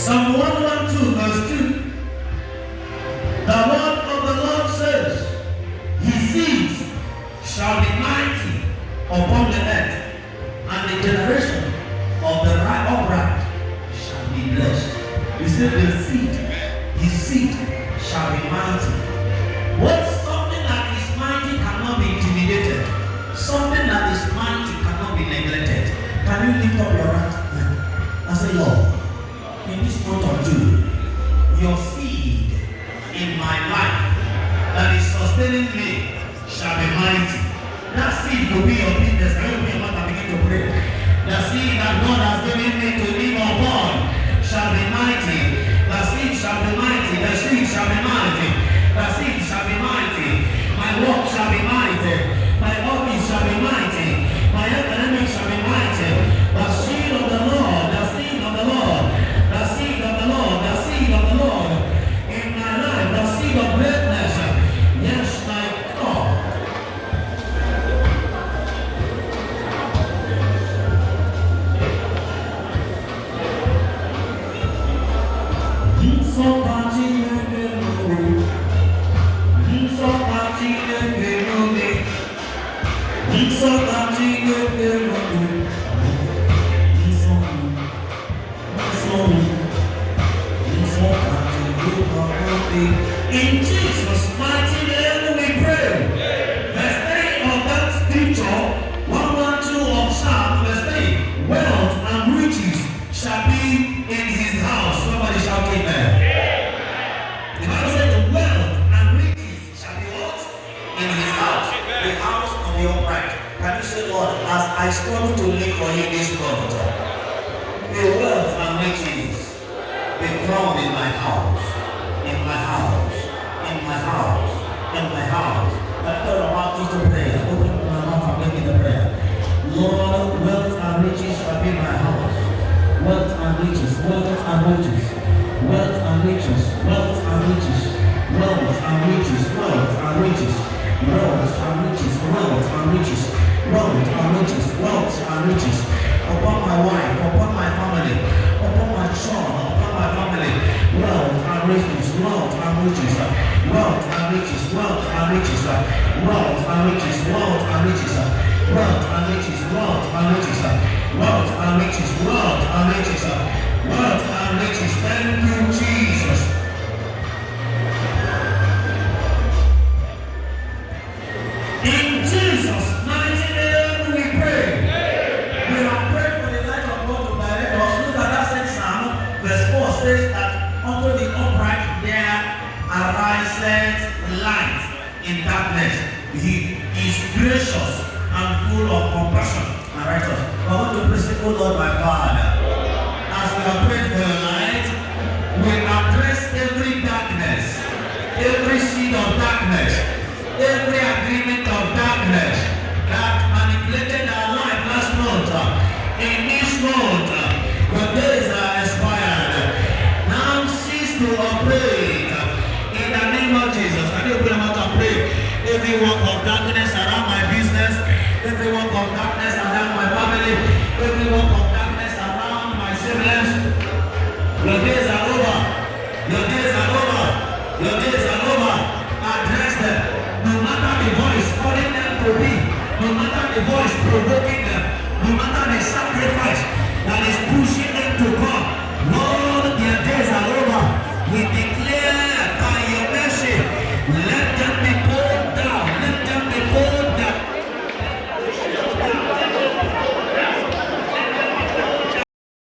Psalm 112 verse 2. The word of the Lord says, His seeds shall be mighty upon the earth, and the generation of the upright shall be blessed. He said the seed, his seed shall be mighty. What's something that is mighty cannot be intimidated. Something that is mighty cannot be neglected. Can you lift up your right hand and say, Lord, in this month of June, your seed in my life that is sustaining me shall be mighty. That seed will be your business. I will be able to begin to pray. The seed that God has given me to live upon shall be mighty. The seed shall be mighty. The seed shall be mighty. The seed shall be mighty. My work shall be mighty. My office shall be mighty. My academics shall be mighty. The seed of the Lord. The seed of the Lord. The seed of the Lord. The seed of the Lord. In my life. The seed of greatness. Yes, my God. In Jesus' mighty name we pray. Verse 3 of that scripture, 112 of Psalm, verse 3, wealth and riches shall be in his house. Somebody shout amen. The Bible says the wealth and riches shall be what? In his house. The house of the upright. Can you say, Lord, as I struggle to live for you this month, the wealth and riches be found in my house. In my house. In my house. In my house. I thought about you to pray. Open my mouth and make it a prayer. Lord, wealth and riches shall be in my house. Wealth and riches, wealth and riches, wealth and riches, wealth and riches, wealth and riches, wealth and riches, wealth and riches, wealth and riches, wealth and riches, wealth and riches, upon my wife, upon my family, upon my son, upon my family, wealth and riches, wealth and riches, wealth and riches, wealth and riches, wealth and riches, wealth and riches, wealth and riches, wealth and riches, wealth and riches, wealth and riches, wealth and riches. Thank you, Jesus. In Jesus' mighty name we pray. We have prayed for the light of God to direct us. Look at that same Psalm, verse 4 says that unto the upright there arises light in darkness. He is gracious and full of compassion and righteous. I want to praise the Lord my Father. As we have prayed for your light, we address every darkness, every seed of darkness, every agreement of darkness that manipulated our life last month. In this month, the days are expired. Now cease to operate in the name of Jesus. I need to put them out and pray. Every work of darkness around my business, every work of darkness around my family, every work